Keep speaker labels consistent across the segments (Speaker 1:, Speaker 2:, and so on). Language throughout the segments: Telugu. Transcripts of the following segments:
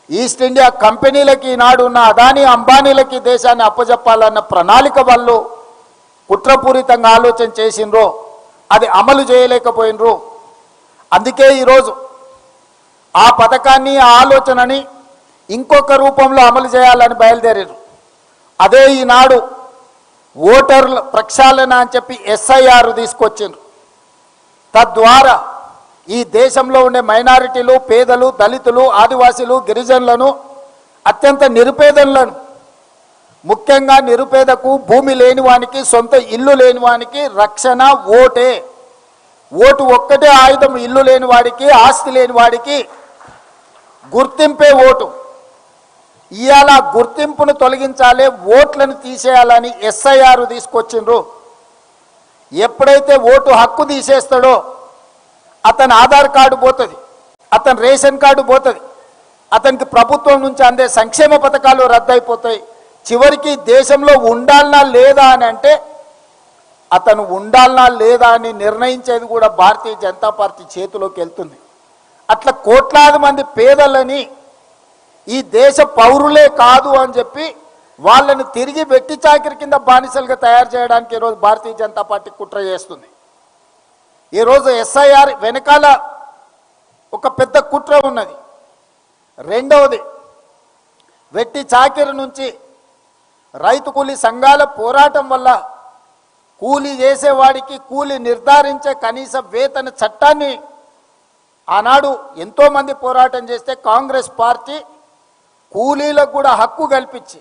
Speaker 1: ఈస్ట్ ఇండియా కంపెనీలకి ఈనాడు ఉన్న అదానీ అంబానీలకి దేశాన్ని అప్పజెప్పాలన్న ప్రణాళిక వాళ్ళు కుట్రపూరితంగా ఆలోచన చేసినరో అది అమలు చేయలేకపోయినరు. అందుకే ఈరోజు ఆ పథకాన్ని ఆ ఆలోచనని ఇంకొక రూపంలో అమలు చేయాలని బయలుదేరారు. అదే ఈనాడు ఓటర్ల ప్రక్షాళన అని చెప్పి SIR తీసుకొచ్చిండ్రు. తద్వారా ఈ దేశంలో ఉండే మైనారిటీలు, పేదలు, దళితులు, ఆదివాసీలు, గిరిజనులను, అత్యంత నిరుపేదలను, ముఖ్యంగా నిరుపేదకు, భూమి లేని వానికి, సొంత ఇల్లు లేని వానికి రక్షణ ఓటే. ఓటు ఒక్కటే ఆయుధం. ఇల్లు లేని వాడికి, ఆస్తి లేని వాడికి గుర్తింపే ఓటు. ఇవాళ గుర్తింపును తొలగించాలి, ఓట్లను తీసేయాలని SIR తీసుకొచ్చిండ్రు. ఎప్పుడైతే ఓటు హక్కు తీసేస్తాడో అతని ఆధార్ కార్డు పోతుంది, అతని రేషన్ కార్డు పోతుంది, అతనికి ప్రభుత్వం నుంచి అందే సంక్షేమ పథకాలు రద్దయిపోతాయి. చివరికి దేశంలో ఉండాలనా లేదా అని అంటే అతను ఉండాలనా లేదా అని నిర్ణయించేది కూడా భారతీయ జనతా పార్టీ చేతిలోకి వెళ్తుంది. అట్లా కోట్లాది మంది పేదలని ఈ దేశ పౌరులే కాదు అని చెప్పి వాళ్ళని తిరిగి వెట్టి చాకిరి కింద బానిసలుగా తయారు చేయడానికి ఈరోజు భారతీయ జనతా పార్టీ కుట్ర చేస్తుంది. ఈరోజు SIR వెనకాల ఒక పెద్ద కుట్ర ఉన్నది. రెండవది, వెట్టి చాకిరి నుంచి రైతు కూలీ సంఘాల పోరాటం వల్ల కూలీ చేసేవాడికి కూలీ నిర్ధారించే కనీస వేతన చట్టాన్ని ఆనాడు ఎంతోమంది పోరాటం చేస్తే కాంగ్రెస్ పార్టీ కూలీలకు కూడా హక్కు కల్పించి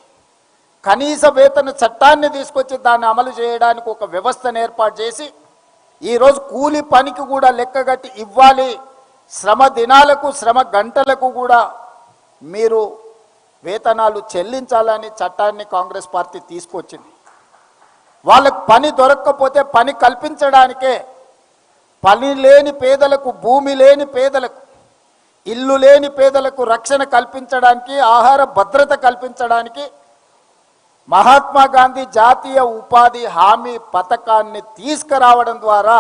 Speaker 1: కనీస వేతన చట్టాన్ని తీసుకొచ్చి దాన్ని అమలు చేయడానికి ఒక వ్యవస్థను ఏర్పాటు చేసి ఈరోజు కూలీ పనికి కూడా లెక్కగట్టి ఇవ్వాలి, శ్రమ దినాలకు, శ్రమ గంటలకు కూడా మీరు వేతనాలు చెల్లించాలని చట్టాన్ని కాంగ్రెస్ పార్టీ తీసుకొచ్చింది. వాళ్ళకు పని దొరక్కపోతే పని కల్పించడానికే పని లేని పేదలకు, భూమి లేని పేదలకు, ఇల్లు లేని పేదలకు రక్షణ కల్పించడానికి, ఆహార భద్రత కల్పించడానికి మహాత్మా గాంధీ జాతీయ ఉపాధి హామీ పథకాన్ని తీసుకురావడం ద్వారా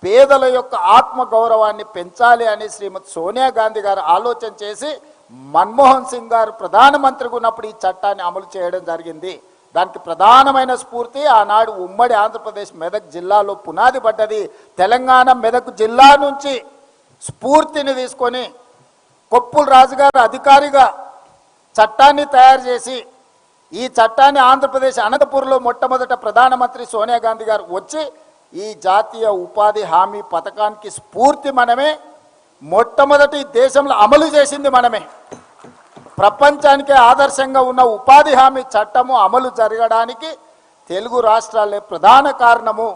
Speaker 1: పేదల యొక్క ఆత్మగౌరవాన్ని పెంచాలి అని శ్రీమతి సోనియా గాంధీ గారు ఆలోచన చేసి మన్మోహన్ సింగ్ గారు ప్రధానమంత్రిగా ఉన్నప్పుడు ఈ చట్టాన్ని అమలు చేయడం జరిగింది. దానికి ప్రధానమైన స్ఫూర్తి ఆనాడు ఉమ్మడి ఆంధ్రప్రదేశ్ మెదక్ జిల్లాలో పునాది పడ్డది. తెలంగాణ మెదక్ జిల్లా నుంచి స్ఫూర్తిని తీసుకొని కొప్పుల రాజు గారు అధికారిగా చట్టాన్ని తయారు చేసి ఈ చట్టాన్ని ఆంధ్రప్రదేశ్ అనంతపూర్లో మొట్టమొదట ప్రధానమంత్రి సోనియా గాంధీ గారు వచ్చి ఈ జాతీయ ఉపాధి హామీ పథకానికి స్ఫూర్తి మనమే, మొట్టమొదటి దేశంలో అమలు చేసింది మనమే. ప్రపంచానికే ఆదర్శంగా ఉన్న ఉపాధి హామీ చట్టము అమలు జరగడానికి తెలుగు రాష్ట్రాలే ప్రధాన కారణము.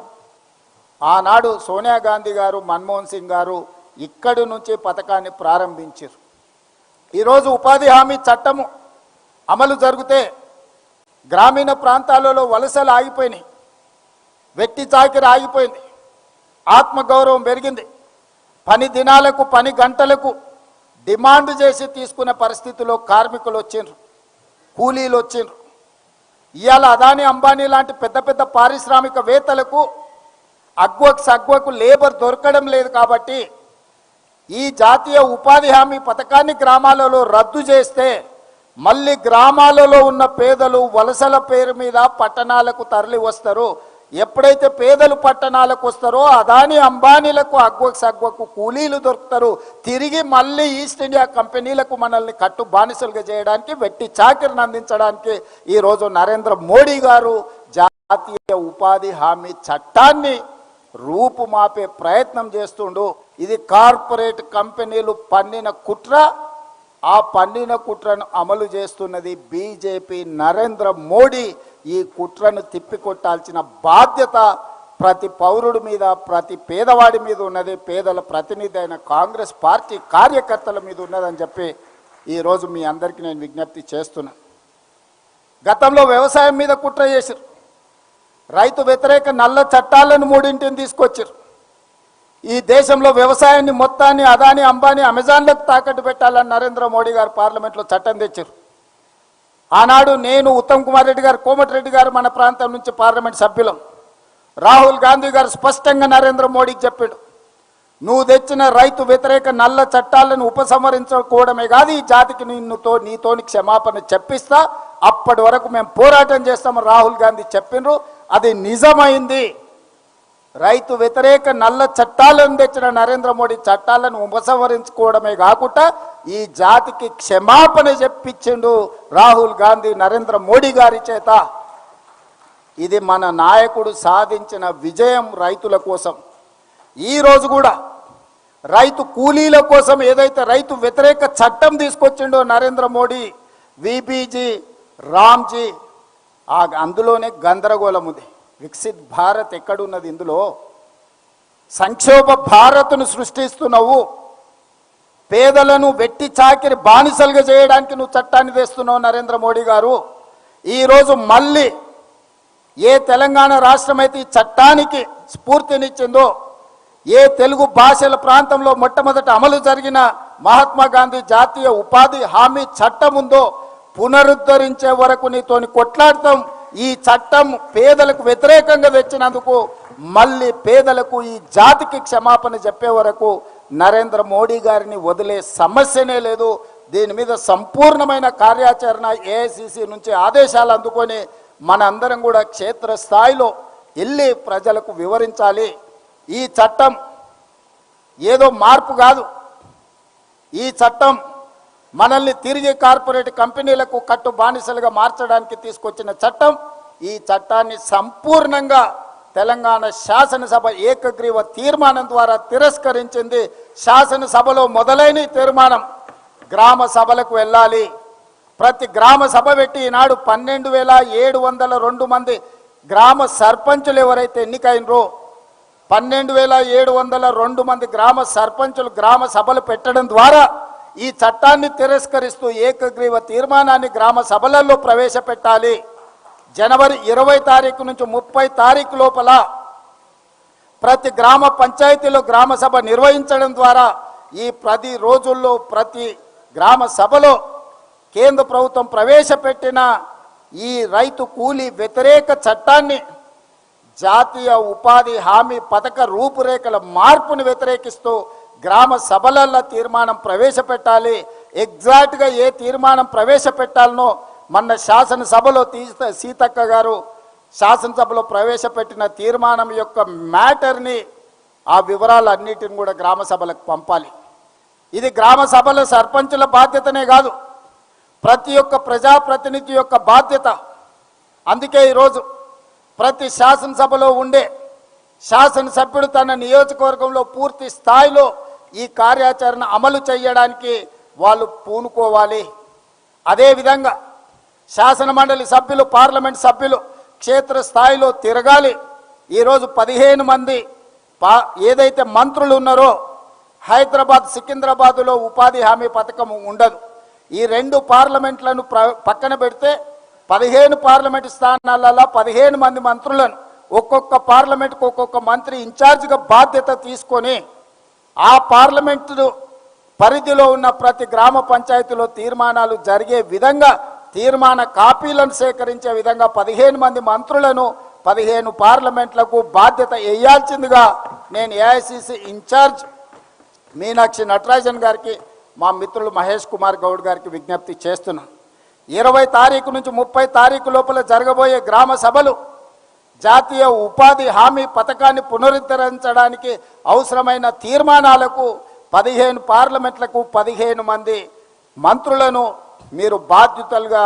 Speaker 1: ఆనాడు సోనియా గాంధీ గారు, మన్మోహన్ సింగ్ గారు ఇక్కడి నుంచి పథకాన్ని ప్రారంభించారు. ఈరోజు ఉపాధి హామీ చట్టము అమలు జరిగితే గ్రామీణ ప్రాంతాలలో వలసలు ఆగిపోయినాయి, వెట్టి చాకిరి ఆగిపోయింది, ఆత్మగౌరవం పెరిగింది. పని దినాలకు, పని గంటలకు డిమాండ్ చేసి తీసుకునే పరిస్థితిలో కార్మికులు వచ్చిండ్రు, కూలీలు వచ్చిండ్రు. ఇవాళ అదానీ అంబానీ లాంటి పెద్ద పెద్ద పారిశ్రామికవేత్తలకు అగ్వకు లేబర్ దొరకడం లేదు. కాబట్టి ఈ జాతీయ ఉపాధి హామీ పథకాన్ని గ్రామాలలో రద్దు చేస్తే మళ్ళీ గ్రామాలలో ఉన్న పేదలు వలసల పేరు మీద పట్టణాలకు తరలి వస్తారు. ఎప్పుడైతే పేదలు పట్టణాలకు వస్తారో అదానీ అంబానీలకు అగ్వకు కూలీలు దొరుకుతారు. తిరిగి మళ్ళీ ఈస్ట్ ఇండియా కంపెనీలకు మనల్ని కట్టు బానిసలుగా చేయడానికి, వెట్టి చాకిరిని అందించడానికి ఈరోజు నరేంద్ర మోడీ గారు జాతీయ ఉపాధి హామీ చట్టాన్ని రూపుమాపే ప్రయత్నం చేస్తుండు. ఇది కార్పొరేట్ కంపెనీలు పన్నిన కుట్ర. ఆ పన్నిన కుట్రను అమలు చేస్తున్నది బీజేపీ, నరేంద్ర మోడీ. ఈ కుట్రను తిప్పికొట్టాల్సిన బాధ్యత ప్రతి పౌరుడి మీద, ప్రతి పేదవాడి మీద ఉన్నది. పేదల ప్రతినిధి అయిన కాంగ్రెస్ పార్టీ కార్యకర్తల మీద ఉన్నదని చెప్పి ఈరోజు మీ అందరికీ నేను విజ్ఞప్తి చేస్తున్నాను. గతంలో వ్యవసాయం మీద కుట్ర చేశారు. రైతు వ్యతిరేక నల్ల చట్టాలను 3 తీసుకొచ్చారు. ఈ దేశంలో వ్యవసాయాన్ని మొత్తాన్ని అదానీ అంబానీ అమెజాన్లకు తాకట్టు పెట్టాలని నరేంద్ర మోడీ గారు పార్లమెంట్లో చట్టం తెచ్చారు. ఆనాడు నేను, ఉత్తమ్ కుమార్ రెడ్డి గారు, కోమటిరెడ్డి గారు మన ప్రాంతం నుంచి పార్లమెంట్ సభ్యులం. రాహుల్ గాంధీ గారు స్పష్టంగా నరేంద్ర మోడీకి చెప్పాడు, నువ్వు తెచ్చిన రైతు వ్యతిరేక నల్ల చట్టాలను ఉపసంహరించుకోవడమే కాదు, ఈ జాతికి నీతోని క్షమాపణ చెప్పిస్తా, అప్పటి వరకు మేము పోరాటం చేస్తామని రాహుల్ గాంధీ చెప్పినరు. అది నిజమైంది. రైతు వ్యతిరేక నల్ల చట్టాలను తెచ్చిన నరేంద్ర మోడీ చట్టాలను ఉపసంహరించుకోవడమే కాకుండా ఈ జాతికి క్షమాపణ చెప్పించిండు రాహుల్ గాంధీ నరేంద్ర మోడీ గారి చేత. ఇది మన నాయకుడు సాధించిన విజయం రైతుల కోసం. ఈరోజు కూడా రైతు కూలీల కోసం ఏదైతే రైతు వ్యతిరేక చట్టం తీసుకొచ్చిండో నరేంద్ర మోడీ, విబీజీ, రామ్జీ, అందులోనే గందరగోళం ఉంది. వికసిత్ భారత్ ఎక్కడున్నది? ఇందులో సంక్షోభ భారత్ను సృష్టిస్తున్నావు. పేదలను వెట్టి చాకిరి బానిసలుగా చేయడానికి నువ్వు చట్టాన్ని తెస్తున్నావు నరేంద్ర మోడీ గారు. ఈరోజు మళ్ళీ ఏ తెలంగాణ రాష్ట్రం అయితే ఈ చట్టానికి స్ఫూర్తినిచ్చిందో, ఏ తెలుగు భాషల ప్రాంతంలో మొట్టమొదట అమలు జరిగిన మహాత్మా గాంధీ జాతీయ ఉపాధి హామీ చట్టం ఉందో పునరుద్ధరించే వరకు నీతోని కొట్లాడతాం. ఈ చట్టం పేదలకు వ్యతిరేకంగా తెచ్చినందుకు మళ్ళీ పేదలకు ఈ జాతికి క్షమాపణ చెప్పే వరకు నరేంద్ర మోడీ గారిని వదిలే సమస్యనే లేదు. దీని మీద సంపూర్ణమైన కార్యాచరణ ఏఐసిసి నుంచి ఆదేశాలు అందుకొని మన అందరం కూడా క్షేత్రస్థాయిలో వెళ్ళి ప్రజలకు వివరించాలి. ఈ చట్టం ఏదో మార్పు కాదు. ఈ చట్టం మనల్ని తిరిగి కార్పొరేట్ కంపెనీలకు కట్టు బానిసలుగా మార్చడానికి తీసుకొచ్చిన చట్టం. ఈ చట్టాన్ని సంపూర్ణంగా తెలంగాణ శాసనసభ ఏకగ్రీవ తీర్మానం ద్వారా తిరస్కరించింది. శాసనసభలో మొదలైన తీర్మానం గ్రామ సభలకు వెళ్ళాలి. ప్రతి గ్రామ సభ పెట్టి ఈనాడు 12,702 మంది గ్రామ సర్పంచులు ఎవరైతే ఎన్నికైనరో 12,702 మంది గ్రామ సర్పంచులు గ్రామ సభలు పెట్టడం ద్వారా ఈ చట్టాన్ని తిరస్కరిస్తూ ఏకగ్రీవ తీర్మానాన్ని గ్రామ సభలలో ప్రవేశపెట్టాలి. జనవరి 20 తారీఖు నుంచి 30 తారీఖు లోపల ప్రతి గ్రామ పంచాయతీలో గ్రామ సభ నిర్వహించడం ద్వారా ఈ 10 రోజుల్లో ప్రతి గ్రామ సభలో కేంద్ర ప్రభుత్వం ప్రవేశపెట్టిన ఈ రైతు కూలీ వ్యతిరేక చట్టాన్ని, జాతీయ ఉపాధి హామీ పథక రూపురేఖల మార్పును వ్యతిరేకిస్తూ గ్రామ సభలలో తీర్మానం ప్రవేశపెట్టాలి. ఎగ్జాక్ట్గా ఏ తీర్మానం ప్రవేశపెట్టాలనో మొన్న శాసనసభలో సీతక్క గారు శాసనసభలో ప్రవేశపెట్టిన తీర్మానం యొక్క మ్యాటర్ని, ఆ వివరాలన్నిటిని కూడా గ్రామ సభలకు పంపాలి. ఇది గ్రామ సభల సర్పంచుల బాధ్యతనే కాదు, ప్రతి ఒక్క ప్రజాప్రతినిధి యొక్క బాధ్యత. అందుకే ఈరోజు ప్రతి శాసనసభలో ఉండే శాసనసభ్యుడు తన నియోజకవర్గంలో పూర్తి స్థాయిలో ఈ కార్యాచరణ అమలు చేయడానికి వాళ్ళు పూనుకోవాలి. అదేవిధంగా శాసన మండలి సభ్యులు, పార్లమెంట్ సభ్యులు క్షేత్రస్థాయిలో తిరగాలి. ఈరోజు 15 మంది ఏదైతే మంత్రులు ఉన్నారో హైదరాబాద్, సికింద్రాబాదులో ఉపాధి హామీ పథకం ఉండదు. ఈ 2 పార్లమెంట్లను పక్కన పెడితే 15 పార్లమెంటు స్థానాలలో 15 మంది మంత్రులను ఒక్కొక్క పార్లమెంటుకు ఒక్కొక్క మంత్రి ఇన్ఛార్జిగా బాధ్యత తీసుకొని ఆ పార్లమెంటు పరిధిలో ఉన్న ప్రతి గ్రామ పంచాయతీలో తీర్మానాలు జరిగే విధంగా తీర్మాన కాపీలను సేకరించే విధంగా 15 మంది మంత్రులను 15 పార్లమెంట్లకు బాధ్యత వేయాల్సిందిగా నేను ఏఐసిసి ఇన్ఛార్జ్ మీనాక్షి నటరాజన్ గారికి, మా మిత్రులు మహేష్ కుమార్ గౌడ్ గారికి విజ్ఞప్తి చేస్తున్నాను. 20 తారీఖు నుంచి 30 తారీఖు లోపల జరగబోయే గ్రామ సభలు జాతీయ ఉపాధి హామీ పథకాన్ని పునరుద్ధరించడానికి అవసరమైన తీర్మానాలకు 15 పార్లమెంట్లకు 15 మంది మంత్రులను మీరు బాధ్యతలుగా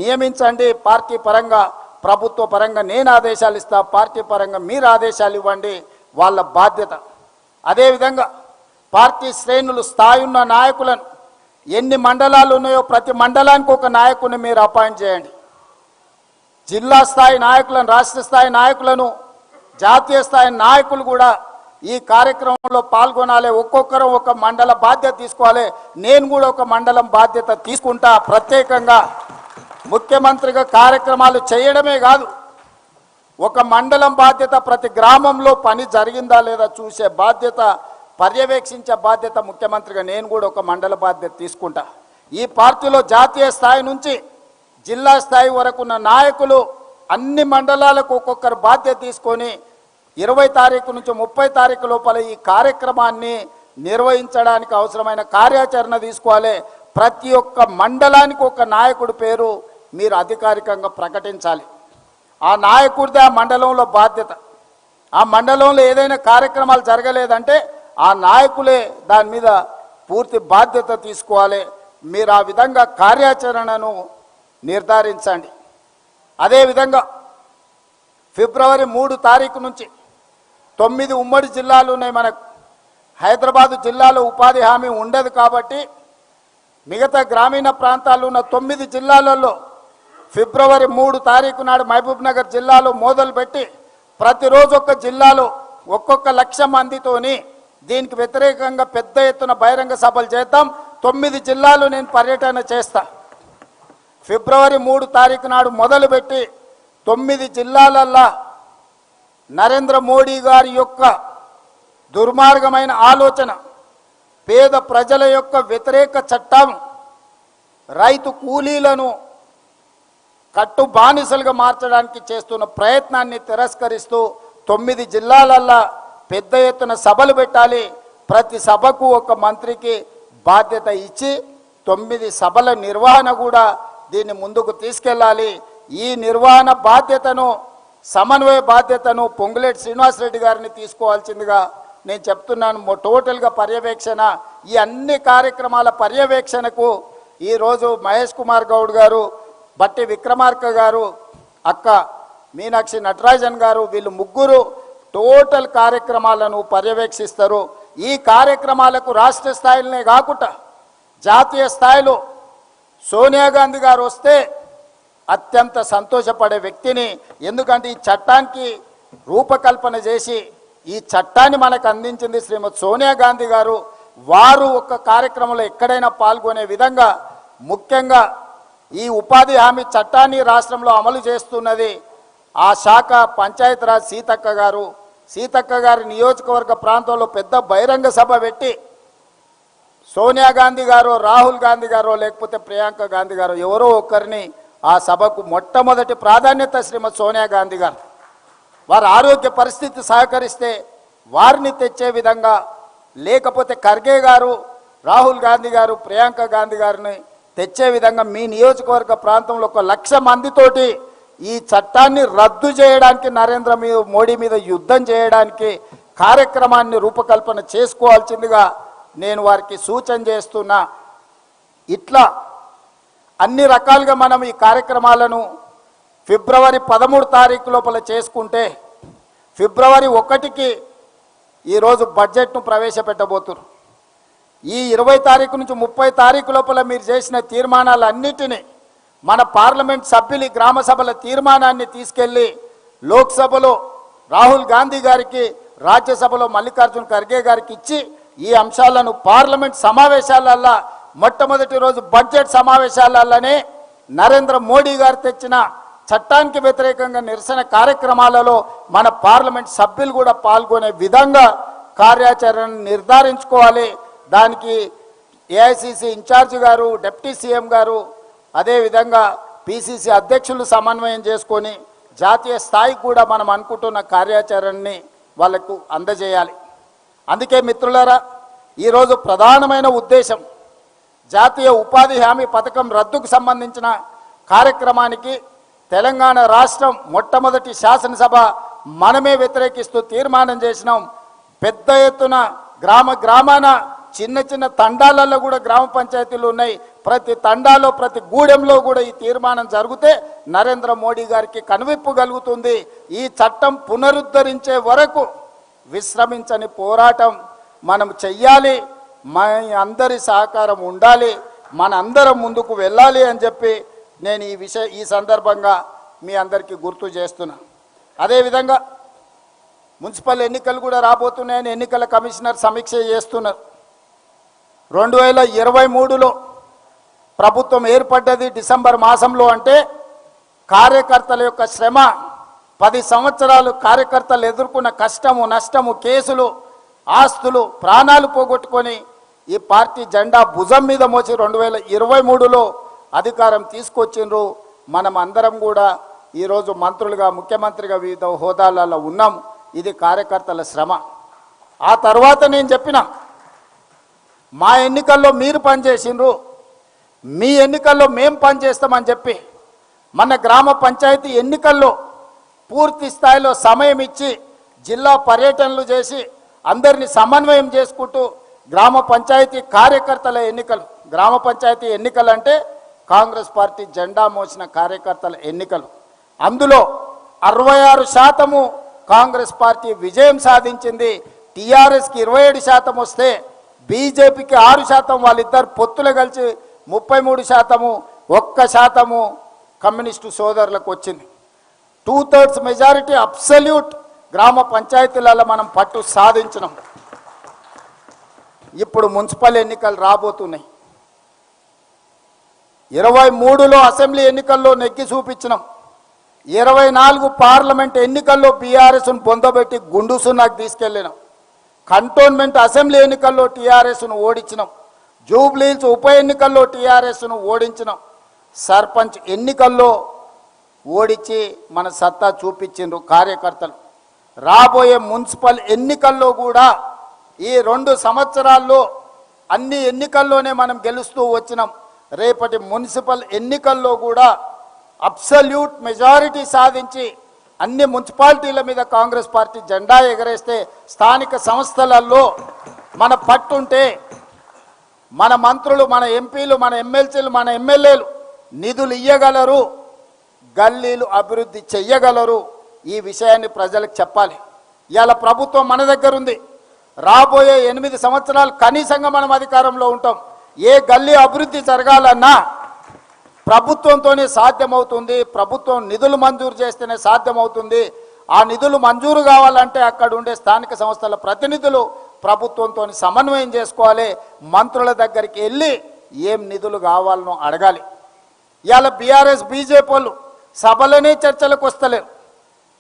Speaker 1: నియమించండి. పార్టీ పరంగా, ప్రభుత్వ పరంగా నేను ఆదేశాలు ఇస్తా, పార్టీ పరంగా మీరు ఆదేశాలు ఇవ్వండి, వాళ్ళ బాధ్యత. అదేవిధంగా పార్టీ శ్రేణులు స్థాయి ఉన్న నాయకులను, ఎన్ని మండలాలు ఉన్నాయో ప్రతి మండలానికి ఒక నాయకుని మీరు అపాయింట్ చేయండి. జిల్లా స్థాయి నాయకులను, రాష్ట్ర స్థాయి నాయకులను, జాతీయ స్థాయి నాయకులు కూడా ఈ కార్యక్రమంలో పాల్గొనాలి. ఒక్కొక్కరు ఒక మండల బాధ్యత తీసుకోవాలి. నేను కూడా ఒక మండలం బాధ్యత తీసుకుంటా. ప్రత్యేకంగా ముఖ్యమంత్రిగా కార్యక్రమాలు చేయడమే కాదు, ఒక మండలం బాధ్యత, ప్రతి గ్రామంలో పని జరిగిందా లేదా చూసే బాధ్యత, పర్యవేక్షించే బాధ్యత ముఖ్యమంత్రిగా నేను కూడా ఒక మండల బాధ్యత తీసుకుంటా. ఈ పార్టీలో జాతీయ స్థాయి నుంచి జిల్లా స్థాయి వరకు ఉన్న నాయకులు అన్ని మండలాలకు ఒక్కొక్కరు బాధ్యత తీసుకొని 20 తారీఖు నుంచి 30 తారీఖు లోపల ఈ కార్యక్రమాన్ని నిర్వహించడానికి అవసరమైన కార్యాచరణ తీసుకోవాలి. ప్రతి ఒక్క మండలానికి ఒక నాయకుడి పేరు మీరు అధికారికంగా ప్రకటించాలి. ఆ నాయకుడిదే ఆ మండలంలో బాధ్యత. ఆ మండలంలో ఏదైనా కార్యక్రమాలు జరగలేదంటే ఆ నాయకులే దాని మీద పూర్తి బాధ్యత తీసుకోవాలి. మీరు ఆ విధంగా కార్యాచరణను నిర్ధారించండి. అదేవిధంగా ఫిబ్రవరి 3 తారీఖు నుంచి 9 ఉమ్మడి జిల్లాలు ఉన్నాయి మనకు. హైదరాబాదు జిల్లాలో ఉపాధి హామీ ఉండదు కాబట్టి మిగతా గ్రామీణ ప్రాంతాల్లో ఉన్న 9 జిల్లాలలో ఫిబ్రవరి 3 తారీఖు నాడు మహబూబ్ నగర్ జిల్లాలో మొదలుపెట్టి ప్రతిరోజు ఒక్క జిల్లాలో ఒక్కొక్క 1,00,000 మందితోని దీనికి వ్యతిరేకంగా పెద్ద ఎత్తున బహిరంగ సభలు చేద్దాం. 9 జిల్లాలు నేను పర్యటన చేస్తా. ఫిబ్రవరి 3 తారీఖు నాడు మొదలుపెట్టి 9 జిల్లాలల్లా నరేంద్ర మోడీ గారి యొక్క దుర్మార్గమైన ఆలోచన, పేద ప్రజల యొక్క వ్యతిరేక చట్టం, రైతు కూలీలను కట్టు బానిసలుగా మార్చడానికి చేస్తున్న ప్రయత్నాన్ని తిరస్కరిస్తూ 9 జిల్లాలల్లా పెద్ద ఎత్తున సభలు పెట్టాలి. ప్రతి సభకు ఒక మంత్రికి బాధ్యత ఇచ్చి 9 సభల నిర్వహణ కూడా దీన్ని ముందుకు తీసుకెళ్ళాలి. ఈ నిర్వహణ బాధ్యతను, సమన్వయ బాధ్యతను పొంగులేటి శ్రీనివాసరెడ్డి గారిని తీసుకోవాల్సిందిగా నేను చెప్తున్నాను. టోటల్గా పర్యవేక్షణ, ఈ అన్ని కార్యక్రమాల పర్యవేక్షణకు ఈరోజు మహేష్ కుమార్ గౌడ్ గారు, బట్టి విక్రమార్క గారు, అక్క మీనాక్షి నటరాజన్ గారు, వీళ్ళు ముగ్గురు టోటల్ కార్యక్రమాలను పర్యవేక్షిస్తారు. ఈ కార్యక్రమాలకు రాష్ట్ర స్థాయిలోనే కాకుండా జాతీయ స్థాయిలో సోనియా గాంధీ గారు వస్తే అత్యంత సంతోషపడే వ్యక్తిని. ఎందుకంటే ఈ చట్టానికి రూపకల్పన చేసి ఈ చట్టాన్ని మనకు అందించింది శ్రీమతి సోనియా గాంధీ గారు. వారు ఒక కార్యక్రమంలో ఎక్కడైనా పాల్గొనే విధంగా, ముఖ్యంగా ఈ ఉపాధి హామీ చట్టాన్ని రాష్ట్రంలో అమలు చేస్తున్నది ఆ శాఖ పంచాయతీరాజ్ సీతక్క గారు. సీతక్క గారి నియోజకవర్గ ప్రాంతంలో పెద్ద బహిరంగ సభ పెట్టి సోనియా గాంధీ గారు, రాహుల్ గాంధీ గారు, లేకపోతే ప్రియాంక గాంధీ గారు ఎవరో ఒకరిని ఆ సభకు మొట్టమొదటి ప్రాధాన్యత శ్రీమతి సోనియా గాంధీ గారు. వారి ఆరోగ్య పరిస్థితి సహకరిస్తే వారిని తెచ్చే విధంగా, లేకపోతే ఖర్గే గారు, రాహుల్ గాంధీ గారు, ప్రియాంక గాంధీ గారిని తెచ్చే విధంగా మీ నియోజకవర్గ ప్రాంతంలో 1,00,000 మందితోటి ఈ చట్టాన్ని రద్దు చేయడానికి, నరేంద్ర మోడీ మీద యుద్ధం చేయడానికి కార్యక్రమాన్ని రూపకల్పన చేసుకోవాల్సిందిగా నేను వారికి సూచన చేస్తున్నా. ఇట్లా అన్ని రకాలుగా మనం ఈ కార్యక్రమాలను ఫిబ్రవరి 13 తారీఖు లోపల చేసుకుంటే ఫిబ్రవరి 1కి ఈరోజు బడ్జెట్ను ప్రవేశపెట్టబోతున్నారు. ఈ 20 తారీఖు నుంచి 30 తారీఖు లోపల మీరు చేసిన తీర్మానాలన్నిటినీ మన పార్లమెంట్ సభ్యులు గ్రామ సభల తీర్మానాన్ని తీసుకెళ్ళి లోక్సభలో రాహుల్ గాంధీ గారికి, రాజ్యసభలో మల్లికార్జున్ ఖర్గే గారికి ఇచ్చి ఈ అంశాలను పార్లమెంట్ సమావేశాలల్లా, మొట్టమొదటి రోజు బడ్జెట్ సమావేశాలలోనే నరేంద్ర మోడీ గారు తెచ్చిన చట్టానికి వ్యతిరేకంగా నిరసన కార్యక్రమాలలో మన పార్లమెంట్ సభ్యులు కూడా పాల్గొనే విధంగా కార్యాచరణ నిర్ధారించుకోవాలి. దానికి ఏఐసిసి ఇన్ఛార్జ్ గారు, డిప్యూటీ సీఎం గారు, అదేవిధంగా పిసిసి అధ్యక్షులు సమన్వయం చేసుకొని జాతీయ స్థాయికి కూడా మనం అనుకుంటున్న కార్యాచరణని వాళ్ళకు అందజేయాలి. అందుకే మిత్రులారా, ఈరోజు ప్రధానమైన ఉద్దేశం జాతీయ ఉపాధి హామీ పథకం రద్దుకు సంబంధించిన కార్యక్రమానికి తెలంగాణ రాష్ట్రం మొట్టమొదటి శాసనసభ మనమే వ్యతిరేకిస్తూ తీర్మానం చేసినాం. పెద్ద ఎత్తున గ్రామాన చిన్న చిన్న తండాలలో కూడా గ్రామ పంచాయతీలు ఉన్నాయి. ప్రతి తండాలో, ప్రతి గూడెంలో కూడా ఈ తీర్మానం జరిగితే నరేంద్ర మోడీ గారికి కనువిప్పు కలుగుతుంది. ఈ చట్టం పునరుద్ధరించే వరకు విశ్రమించని పోరాటం మనం చెయ్యాలి. మన అందరి సహకారం ఉండాలి, మన అందరం ముందుకు వెళ్ళాలి అని చెప్పి నేను ఈ సందర్భంగా మీ అందరికీ గుర్తు చేస్తున్నా. అదేవిధంగా మున్సిపల్ ఎన్నికలు కూడా రాబోతున్నాయని ఎన్నికల కమిషనర్ సమీక్ష చేస్తున్నారు. 2023లో ప్రభుత్వం ఏర్పడ్డది డిసెంబర్ మాసంలో. అంటే కార్యకర్తల యొక్క శ్రమ, 10 సంవత్సరాలు కార్యకర్తలు ఎదుర్కొన్న కష్టము, నష్టము, కేసులు, ఆస్తులు, ప్రాణాలు పోగొట్టుకొని ఈ పార్టీ జెండా భుజం మీద మోసి 2023లో అధికారం తీసుకొచ్చిండ్రు. మనం అందరం కూడా ఈరోజు మంత్రులుగా, ముఖ్యమంత్రిగా వివిధ హోదాలలో ఉన్నాం. ఇది కార్యకర్తల శ్రమ. ఆ తర్వాత నేను చెప్పిన మా ఎన్నికల్లో మీరు పనిచేసిండ్రు, మీ ఎన్నికల్లో మేము పనిచేస్తామని చెప్పి మన గ్రామ పంచాయతీ ఎన్నికల్లో పూర్తి స్థాయిలో సమయం ఇచ్చి జిల్లా పర్యటనలు చేసి అందరినీ సమన్వయం చేసుకుంటూ గ్రామ పంచాయతీ కార్యకర్తల ఎన్నికలు, గ్రామ పంచాయతీ ఎన్నికలు అంటే కాంగ్రెస్ పార్టీ జెండా మోసిన కార్యకర్తల ఎన్నికలు. అందులో 66% కాంగ్రెస్ పార్టీ విజయం సాధించింది. టీఆర్ఎస్కి 27% వస్తే బీజేపీకి 6%, వాళ్ళిద్దరు పొత్తులు కలిసి 33%, 1% కమ్యూనిస్టు సోదరులకు వచ్చింది. 2/3 మెజారిటీ అబ్సల్యూట్ గ్రామ పంచాయతీలలో మనం పట్టు సాధించినాం. ఇప్పుడు మున్సిపల్ ఎన్నికలు రాబోతున్నాయి. 23లో అసెంబ్లీ ఎన్నికల్లో నెగ్గి చూపించినాం. 24 పార్లమెంట్ ఎన్నికల్లో బీఆర్ఎస్ను పొందబెట్టి గుండు సున్నాకు తీసుకెళ్ళినాం. కంటోన్మెంట్ అసెంబ్లీ ఎన్నికల్లో టీఆర్ఎస్ను ఓడించినాం. జూబ్లీహిల్స్ ఉప ఎన్నికల్లో టీఆర్ఎస్ను ఓడించినాం. సర్పంచ్ ఎన్నికల్లో ఓడించి మన సత్తా చూపించిండ్రు కార్యకర్తలు. రాబోయే మున్సిపల్ ఎన్నికల్లో కూడా ఈ 2 సంవత్సరాల్లో అన్ని ఎన్నికల్లోనే మనం గెలుస్తూ వచ్చినాం. రేపటి మున్సిపల్ ఎన్నికల్లో కూడా అబ్సల్యూట్ మెజారిటీ సాధించి అన్ని మున్సిపాలిటీల మీద కాంగ్రెస్ పార్టీ జెండా ఎగరేస్తే స్థానిక సంస్థలలో మన పట్టుంటే మన మంత్రులు, మన ఎంపీలు, మన ఎమ్మెల్సీలు, మన ఎమ్మెల్యేలు నిధులు ఇయ్యగలరు, గల్లీలు అభివృద్ధి చెయ్యగలరు. ఈ విషయాన్ని ప్రజలకు చెప్పాలి. ఇవాళ ప్రభుత్వం మన దగ్గర ఉంది. రాబోయే 8 సంవత్సరాలు కనీసంగా మనం అధికారంలో ఉంటాం. ఏ గల్లీ అభివృద్ధి జరగాలన్నా ప్రభుత్వంతోనే సాధ్యమవుతుంది. ప్రభుత్వం నిధులు మంజూరు చేస్తేనే సాధ్యమవుతుంది. ఆ నిధులు మంజూరు కావాలంటే అక్కడ ఉండే స్థానిక సంస్థల ప్రతినిధులు ప్రభుత్వంతో సమన్వయం చేసుకోవాలి. మంత్రుల దగ్గరికి వెళ్ళి ఏం నిధులు కావాలనో అడగాలి. ఇవాళ బీఆర్ఎస్ బీజేపీ వాళ్ళు సభలనే చర్చలకు వస్తలేరు.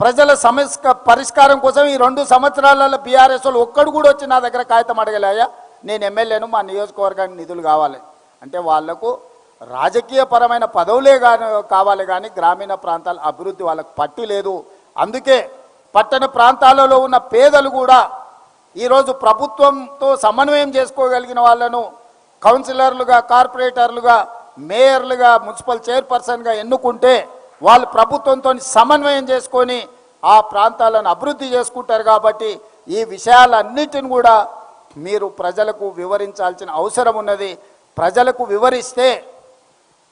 Speaker 1: ప్రజల సమస్య పరిష్కారం కోసం ఈ 2 సంవత్సరాలలో బీఆర్ఎస్ వాళ్ళు ఒక్కడు కూడా వచ్చి నా దగ్గర కాగితం అడగలేయా, నేను ఎమ్మెల్యేను, మా నియోజకవర్గానికి నిధులు కావాలి అంటే వాళ్లకు రాజకీయ పరమైన పదవులే కావాలి కానీ గ్రామీణ ప్రాంతాల అభివృద్ధి వాళ్ళకు పట్టు లేదు. అందుకే పట్టణ ప్రాంతాలలో ఉన్న పేదలు కూడా ఈరోజు ప్రభుత్వంతో సమన్వయం చేసుకోగలిగిన వాళ్ళను కౌన్సిలర్లుగా, కార్పొరేటర్లుగా, మేయర్లుగా, మున్సిపల్ చైర్పర్సన్గా ఎన్నుకుంటే వాళ్ళు ప్రభుత్వంతో సమన్వయం చేసుకొని ఆ ప్రాంతాలను అభివృద్ధి చేసుకుంటారు. కాబట్టి ఈ విషయాలన్నిటిని కూడా మీరు ప్రజలకు వివరించాల్సిన అవసరం ఉన్నది. ప్రజలకు వివరిస్తే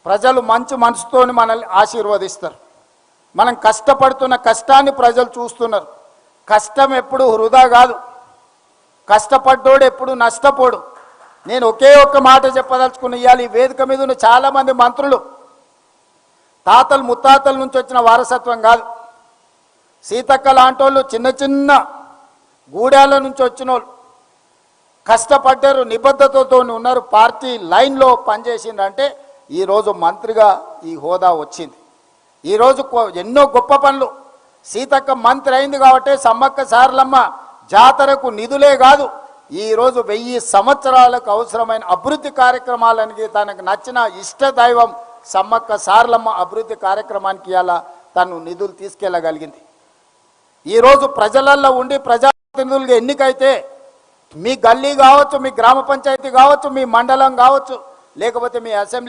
Speaker 1: ప్రజలు మంచి మనసుతో మనల్ని ఆశీర్వదిస్తారు. మనం కష్టపడుతున్న కష్టాన్ని ప్రజలు చూస్తున్నారు. కష్టం ఎప్పుడు వృధా కాదు, కష్టపడ్డోడు ఎప్పుడు నష్టపోడు. నేను ఒకే ఒక్క మాట చెప్పదలుచుకున్న, ఇవాళ ఈ వేదిక మీద ఉన్న చాలామంది మంత్రులు తాతలు ముత్తాతల నుంచి వచ్చిన వారసత్వం కాదు. సీతక్క లాంటి వాళ్ళు చిన్న చిన్న గూడాల నుంచి వచ్చిన వాళ్ళు కష్టపడ్డారు, నిబద్ధతతో ఉన్నారు, పార్టీ లైన్లో పనిచేసిందంటే ఈరోజు మంత్రిగా ఈ హోదా వచ్చింది. ఈరోజు ఎన్నో గొప్ప పనులు. సీతక్క మంత్రి అయింది కాబట్టి సమ్మక్క సారలమ్మ జాతరకు నిధులే కాదు, ఈరోజు 1000 సంవత్సరాలకు అవసరమైన అభివృద్ధి కార్యక్రమాలకి తనకు నచ్చిన ఇష్ట దైవం సమ్మక్క సారలమ్మ అభివృద్ధి కార్యక్రమానికి ఇలా తను నిధులు తీసుకెళ్ళగలిగింది. ఈరోజు ప్రజలల్లో ఉండి ప్రజాప్రతినిధులుగా ఎన్నికైతే మీ గల్లీ కావచ్చు, మీ గ్రామ పంచాయతీ కావచ్చు, మీ మండలం కావచ్చు, లేకపోతే మీ అసెంబ్లీ